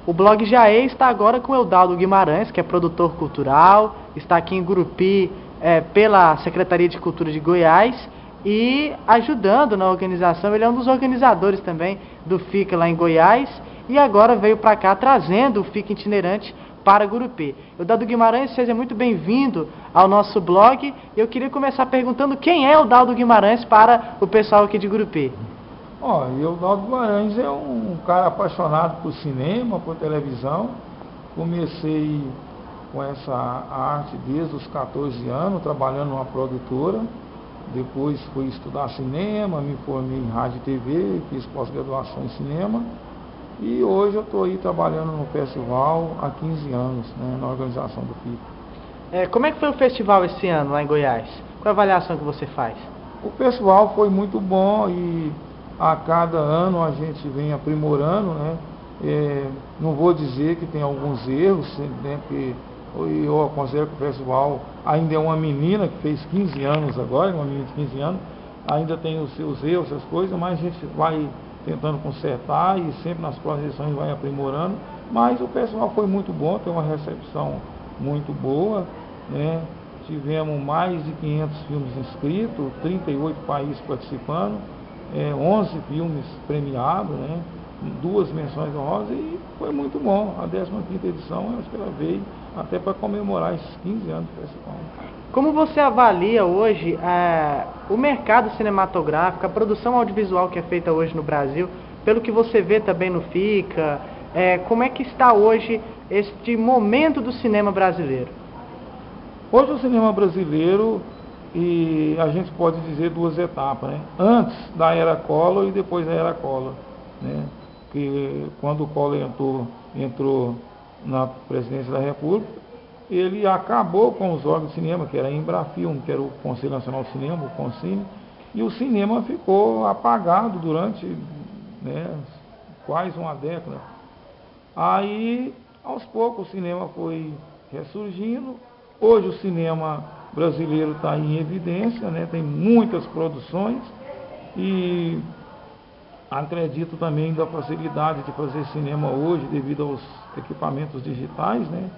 O blog Jaê está agora com o Eudaldo Guimarães, que é produtor cultural, está aqui em Gurupi pela Secretaria de Cultura de Goiás e ajudando na organização. Ele é um dos organizadores também do FICA lá em Goiás e agora veio para cá trazendo o FICA itinerante para Gurupi. Eudaldo Guimarães, seja muito bem-vindo ao nosso blog. Eu queria começar perguntando quem é o Eudaldo Guimarães para o pessoal aqui de Gurupi. O Eudaldo Guimarães é um cara apaixonado por cinema, por televisão. Comecei com essa arte desde os 14 anos, trabalhando numa produtora. Depois fui estudar cinema, me formei em rádio e TV, fiz pós-graduação em cinema. E hoje eu estou aí trabalhando no festival há 15 anos, né, na organização do FICA. Como é que foi o festival esse ano lá em Goiás? Qual a avaliação que você faz? O festival foi muito bom e a cada ano a gente vem aprimorando, né? Não vou dizer que tem alguns erros, né? Porque eu considero que o festival ainda é uma menina que fez 15 anos agora, uma menina de 15 anos, ainda tem os seus erros, essas coisas, mas a gente vai tentando consertar e sempre nas próximas edições vai aprimorando. Mas o festival foi muito bom, tem uma recepção muito boa, né? Tivemos mais de 500 filmes inscritos, 38 países participando, 11 filmes premiados, né? 2 menções honrosas e foi muito bom. A 15ª edição, eu acho que ela veio até para comemorar esses 15 anos do festival. Como você avalia hoje o mercado cinematográfico, a produção audiovisual que é feita hoje no Brasil, pelo que você vê também no FICA, como é que está hoje este momento do cinema brasileiro? Hoje o cinema brasileiro, e a gente pode dizer 2 etapas, né? Antes da era Collor e depois da era Collor, né? Que quando o Collor entrou na presidência da República, ele acabou com os órgãos de cinema, que era a Embrafilme, que era o Conselho Nacional de Cinema, o Concine, e o cinema ficou apagado durante, né, quase uma década. Aí, aos poucos, o cinema foi ressurgindo. Hoje o cinema brasileiro está em evidência, né? Tem muitas produções e acredito também da facilidade de fazer cinema hoje devido aos equipamentos digitais, né?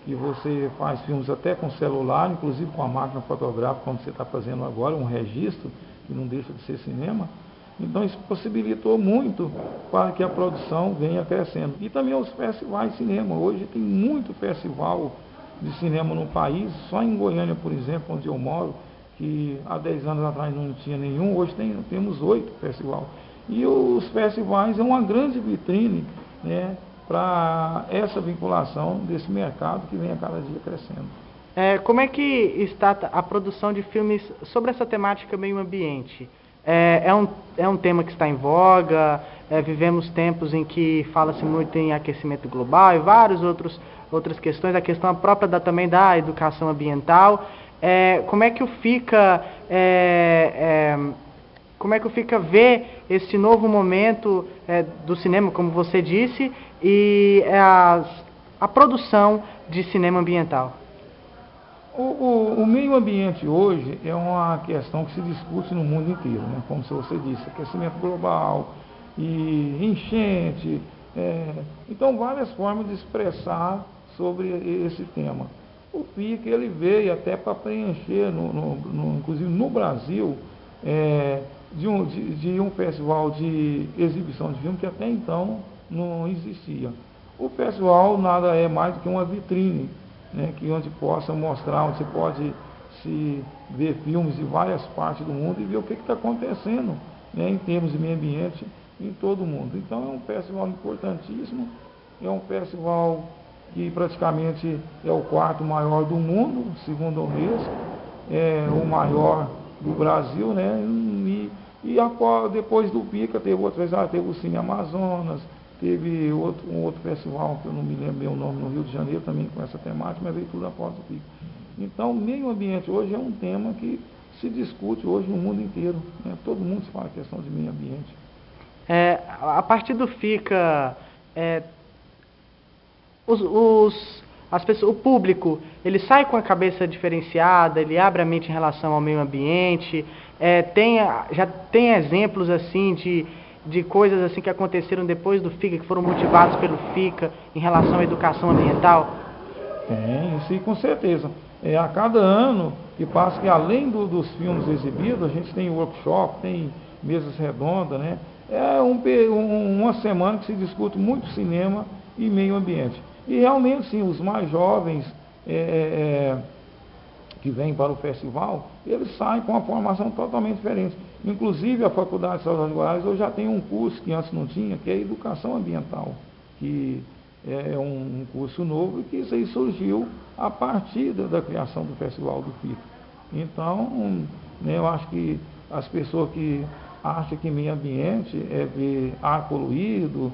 Que você faz filmes até com celular, inclusive com a máquina fotográfica, como você está fazendo agora, um registro que não deixa de ser cinema. Então isso possibilitou muito para que a produção venha crescendo. E também os festivais de cinema. Hoje tem muito festival de cinema no país, só em Goiânia, por exemplo, onde eu moro, que há 10 anos atrás não tinha nenhum, hoje temos 8 festivais. E os festivais é uma grande vitrine, né, para essa vinculação desse mercado que vem a cada dia crescendo. Como é que está a produção de filmes sobre essa temática meio ambiente? É um tema que está em voga, vivemos tempos em que fala-se muito em aquecimento global e várias outras questões, a questão própria também da educação ambiental. Como é que o FICA vê esse novo momento do cinema, como você disse, e a produção de cinema ambiental? O meio ambiente hoje é uma questão que se discute no mundo inteiro, né? Como você disse, aquecimento global e enchente. Então, várias formas de expressar sobre esse tema. O FICA ele veio até para preencher, inclusive no Brasil, de um festival de exibição de filme que até então não existia. O festival nada é mais do que uma vitrine, né, que onde possa mostrar, onde você pode se ver filmes de várias partes do mundo e ver o que está acontecendo, né, em termos de meio ambiente em todo o mundo. Então é um festival importantíssimo, é um festival que praticamente é o 4º maior do mundo, segundo a Unesco, é o maior do Brasil, né? Depois do FICA teve outro festival, teve o Cine Amazonas, teve um outro festival, que eu não me lembro bem o nome, no Rio de Janeiro, também com essa temática, mas veio tudo após o FICA. Então, meio ambiente hoje é um tema que se discute hoje no mundo inteiro, né? Todo mundo se fala a questão de meio ambiente. A partir do FICA, o público, ele sai com a cabeça diferenciada, ele abre a mente em relação ao meio ambiente, já tem exemplos assim de coisas assim que aconteceram depois do FICA, que foram motivados pelo FICA em relação à educação ambiental? Tem, sim, com certeza. A cada ano que passa, que além dos filmes exibidos, a gente tem workshop, tem mesas redondas, né? É uma semana que se discute muito cinema e meio ambiente. E realmente, sim, os mais jovens que vêm para o festival, eles saem com uma formação totalmente diferente. Inclusive, a Faculdade de Saúde de Goiás hoje já tem um curso que antes não tinha, que é Educação Ambiental, que é um curso novo e que isso aí surgiu a partir da criação do Festival do FICA. Então, né, eu acho que as pessoas que acham que meio ambiente é ver ar poluído,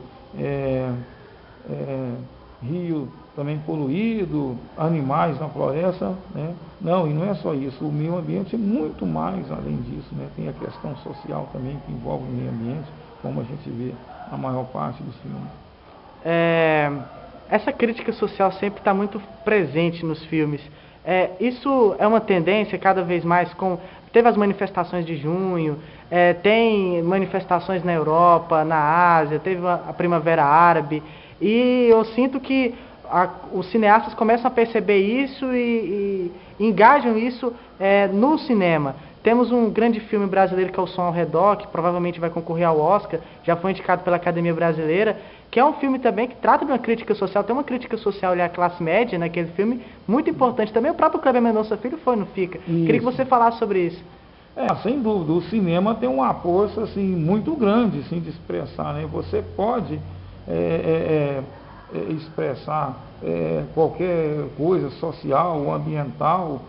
rio também poluído, animais na floresta, né? Não, e não é só isso, o meio ambiente é muito mais além disso, né? Tem a questão social também que envolve o meio ambiente, como a gente vê na maior parte dos filmes. Essa crítica social sempre está muito presente nos filmes. Isso é uma tendência cada vez mais teve as manifestações de junho, tem manifestações na Europa, na Ásia, teve a Primavera Árabe, e eu sinto que os cineastas começam a perceber isso e engajam isso no cinema. Temos um grande filme brasileiro que é O Som ao Redor, que provavelmente vai concorrer ao Oscar, já foi indicado pela Academia Brasileira, que é um filme também que trata de uma crítica social, tem uma crítica social ali à classe média naquele filme, muito importante também. O próprio Kleber Mendonça Filho foi no FICA. Isso. Queria que você falasse sobre isso. Sem dúvida, o cinema tem uma força assim, muito grande assim, de expressar, né? Você pode expressar qualquer coisa social ou ambiental,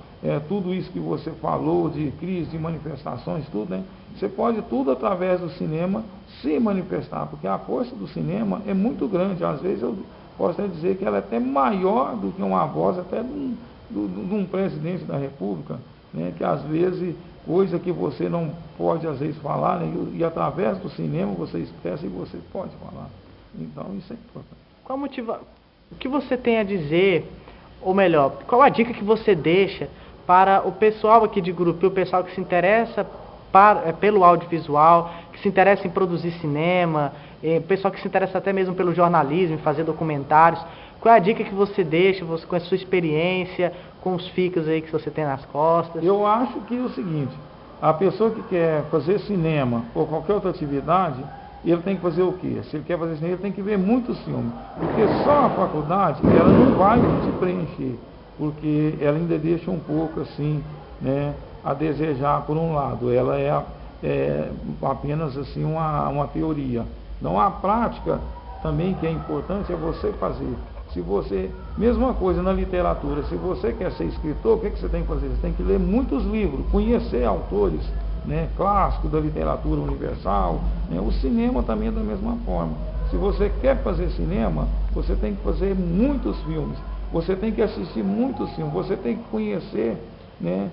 tudo isso que você falou de crise, de manifestações, tudo, né? Você pode tudo através do cinema se manifestar, porque a força do cinema é muito grande. Às vezes eu posso até dizer que ela é até maior do que uma voz até de um presidente da República, né? Que às vezes, coisa que você não pode às vezes falar, né? E através do cinema você expressa e você pode falar. Então isso é importante. O que você tem a dizer, ou melhor, qual a dica que você deixa para o pessoal aqui de Gurupi, o pessoal que se interessa pelo audiovisual, que se interessa em produzir cinema, o pessoal que se interessa até mesmo pelo jornalismo, em fazer documentários? Qual é a dica que você deixa, com a sua experiência, com os FICAs aí que você tem nas costas? Eu acho que é o seguinte, a pessoa que quer fazer cinema ou qualquer outra atividade, ele tem que fazer o quê? Se ele quer fazer cinema, ele tem que ver muitos filmes. Porque só a faculdade, ela não vai te preencher, porque ela ainda deixa um pouco assim, né, a desejar por um lado. Ela é apenas assim uma teoria. Então a prática também que é importante é você fazer. Se você, mesma coisa na literatura, se você quer ser escritor, o que você tem que fazer? Você tem que ler muitos livros, conhecer autores, né, clássicos da literatura universal, né? O cinema também é da mesma forma. Se você quer fazer cinema, você tem que fazer muitos filmes, você tem que assistir muitos filmes, você tem que conhecer, né,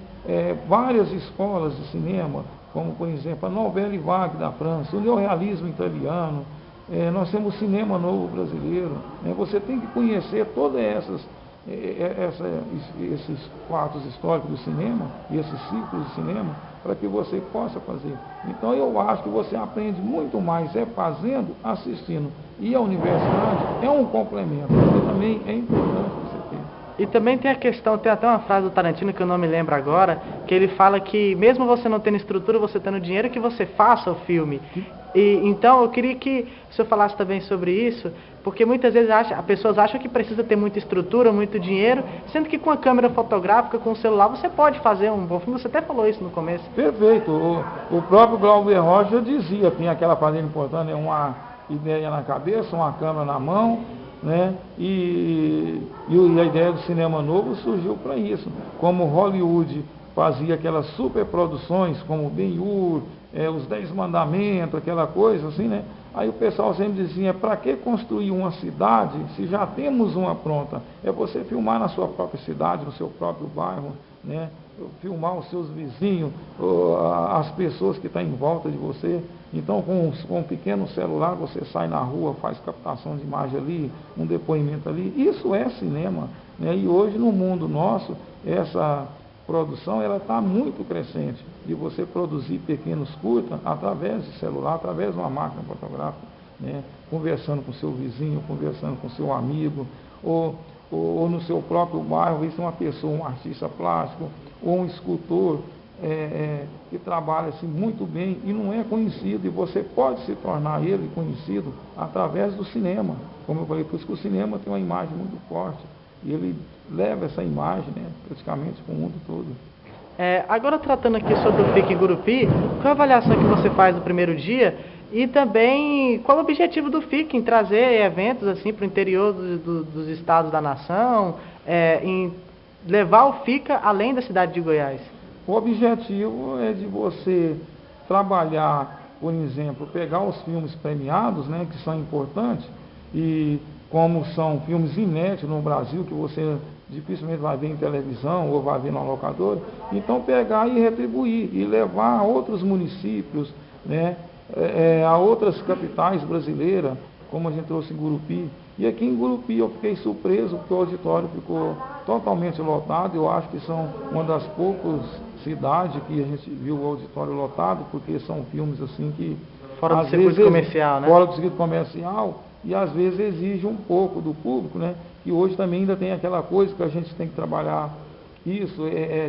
várias escolas de cinema, como por exemplo a Nouvelle Vague da França, o neorrealismo italiano, nós temos o cinema novo brasileiro, né? Você tem que conhecer todas esses fatos históricos do cinema e esses ciclos de cinema para que você possa fazer. Então eu acho que você aprende muito mais fazendo, assistindo. E a universidade é um complemento, que também é importante você ter. E também tem a questão, tem até uma frase do Tarantino que eu não me lembro agora, que ele fala que mesmo você não tendo estrutura, você tendo dinheiro, que você faça o filme. Então eu queria que o senhor falasse também sobre isso, porque muitas vezes as pessoas acham que precisa ter muita estrutura, muito dinheiro, sendo que com a câmera fotográfica, com o celular, você pode fazer um bom filme. Você até falou isso no começo. Perfeito. O próprio Glauber Rocha dizia, tinha aquela frase importante, uma ideia na cabeça, uma câmera na mão, né? E a ideia do cinema novo surgiu para isso. Como Hollywood fazia aquelas superproduções, como Ben-Hur, os 10 Mandamentos, aquela coisa assim, né? Aí o pessoal sempre dizia, para que construir uma cidade se já temos uma pronta? É você filmar na sua própria cidade, no seu próprio bairro, né? Filmar os seus vizinhos, as pessoas que estão em volta de você. Então, com um pequeno celular, você sai na rua, faz captação de imagem ali, um depoimento ali. Isso é cinema, né? E hoje, no mundo nosso, produção ela está muito crescente, de você produzir pequenos curtas através de celular, através de uma máquina fotográfica, né? Conversando com seu vizinho, conversando com seu amigo, ou no seu próprio bairro, isso é uma pessoa, um artista plástico, ou um escultor que trabalha assim, muito bem e não é conhecido, e você pode se tornar ele conhecido através do cinema. Como eu falei, por isso que o cinema tem uma imagem muito forte, e ele leva essa imagem, né, praticamente para o mundo todo. Agora tratando aqui sobre o FIC em Gurupi, qual a avaliação que você faz no primeiro dia e também qual o objetivo do FIC em trazer eventos assim para o interior dos estados da nação, em levar o FICA além da cidade de Goiás? O objetivo é de você trabalhar, por exemplo, pegar os filmes premiados, né, que são importantes, e como são filmes inéditos no Brasil, que você dificilmente vai ver em televisão ou vai ver no locadora, então pegar e retribuir, e levar a outros municípios, né, a outras capitais brasileiras, como a gente trouxe em Gurupi. E aqui em Gurupi eu fiquei surpreso, porque o auditório ficou totalmente lotado. Eu acho que são uma das poucas cidades que a gente viu o auditório lotado, porque são filmes assim que... Fora do circuito comercial, né? Fora do circuito comercial, e às vezes exige um pouco do público, né? Que hoje também ainda tem aquela coisa que a gente tem que trabalhar. Isso,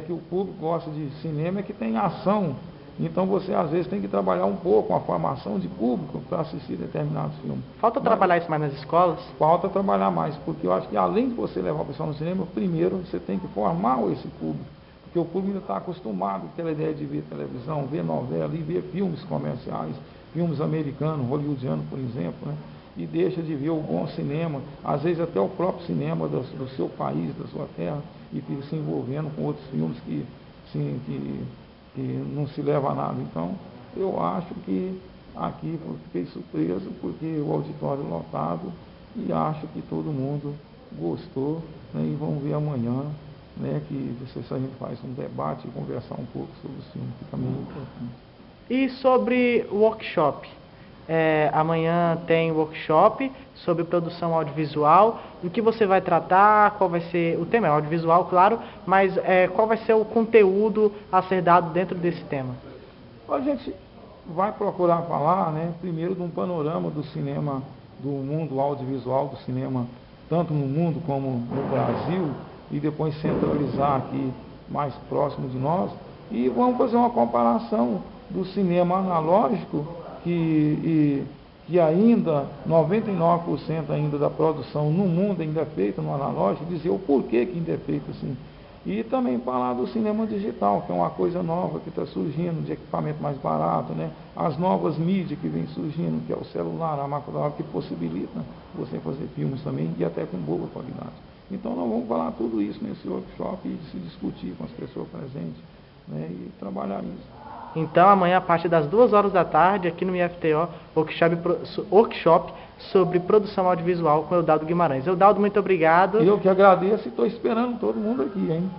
que o público gosta de cinema, é que tem ação. Então você às vezes tem que trabalhar um pouco a formação de público para assistir determinados filmes. Falta trabalhar isso mais nas escolas? Falta trabalhar mais, porque eu acho que além de você levar o pessoal no cinema, primeiro você tem que formar esse público. Porque o público está acostumado com aquela ideia de ver televisão, ver novela e ver filmes comerciais, filmes americanos, hollywoodianos, por exemplo, né? E deixa de ver o bom cinema, às vezes até o próprio cinema do seu país, da sua terra, e fica se envolvendo com outros filmes que não se leva a nada. Então, eu acho que aqui eu fiquei surpreso, porque o auditório lotado, e acho que todo mundo gostou, né? E vamos ver amanhã, né, que se a gente faz um debate e conversar um pouco sobre o filme, que também é importante. E sobre o workshop? Amanhã tem workshop sobre produção audiovisual. Do que você vai tratar? Qual vai ser o tema? É audiovisual, claro, mas qual vai ser o conteúdo a ser dado dentro desse tema? A gente vai procurar falar, né, primeiro de um panorama do cinema, do mundo audiovisual, do cinema, tanto no mundo como no Brasil, e depois centralizar aqui mais próximo de nós, e vamos fazer uma comparação do cinema analógico, que ainda 99% ainda da produção no mundo ainda é feita no analógico, dizer o porquê que ainda é feito assim. E também falar do cinema digital, que é uma coisa nova que está surgindo, de equipamento mais barato, né? As novas mídias que vêm surgindo, que é o celular, a macro, que possibilita você fazer filmes também, e até com boa qualidade. Então nós vamos falar tudo isso nesse workshop e se discutir com as pessoas presentes, né? E trabalhar isso. Então, amanhã, a partir das 2 horas da tarde, aqui no IFTO, workshop sobre produção audiovisual com Eudaldo Guimarães. Eudaldo, muito obrigado. Eu que agradeço e estou esperando todo mundo aqui, hein?